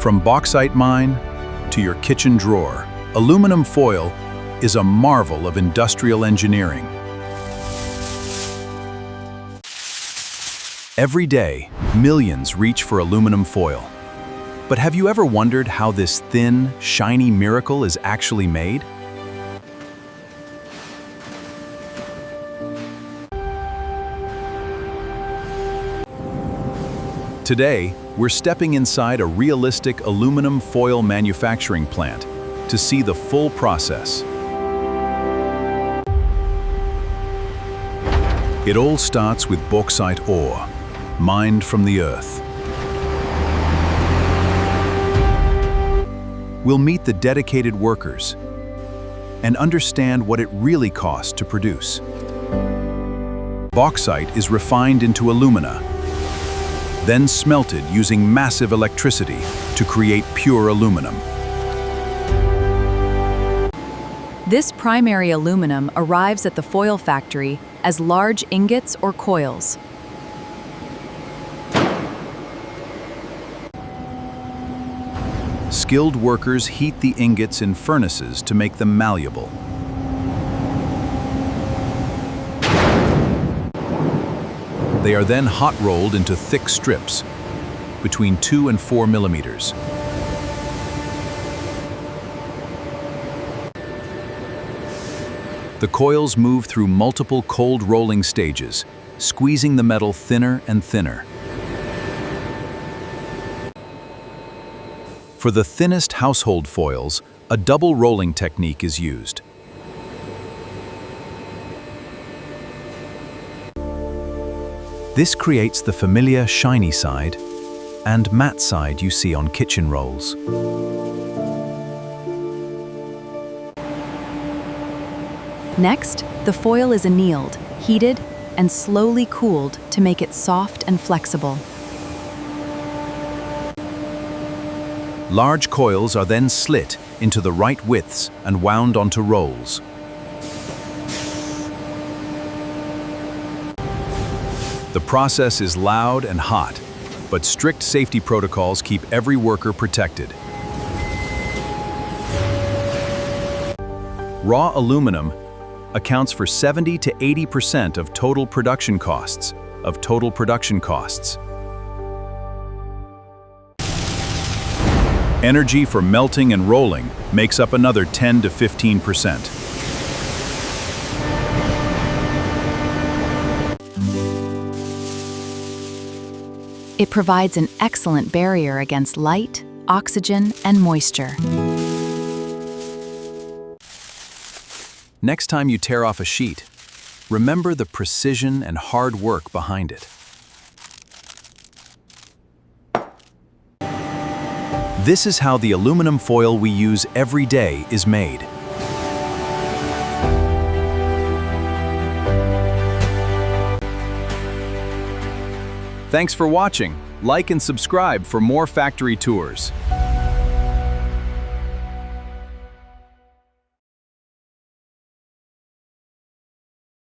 From bauxite mine to your kitchen drawer, aluminum foil is a marvel of industrial engineering. Every day, millions reach for aluminum foil. But have you ever wondered how this thin, shiny miracle is actually made? Today, we're stepping inside a realistic aluminum foil manufacturing plant to see the full process. It all starts with bauxite ore, mined from the earth. We'll meet the dedicated workers and understand what it really costs to produce. Bauxite is refined into alumina, then smelted using massive electricity to create pure aluminum. This primary aluminum arrives at the foil factory as large ingots or coils. Skilled workers heat the ingots in furnaces to make them malleable. They are then hot-rolled into thick strips, between 2 and 4 millimeters. The coils move through multiple cold rolling stages, squeezing the metal thinner and thinner. For the thinnest household foils, a double rolling technique is used. This creates the familiar shiny side and matte side you see on kitchen rolls. Next, the foil is annealed, heated, and slowly cooled to make it soft and flexible. Large coils are then slit into the right widths and wound onto rolls. The process is loud and hot, but strict safety protocols keep every worker protected. Raw aluminum accounts for 70 to 80% of total production costs. Energy for melting and rolling makes up another 10 to 15%. It provides an excellent barrier against light, oxygen, and moisture. Next time you tear off a sheet, remember the precision and hard work behind it. This is how the aluminum foil we use every day is made. Thanks for watching. Like and subscribe for more factory tours.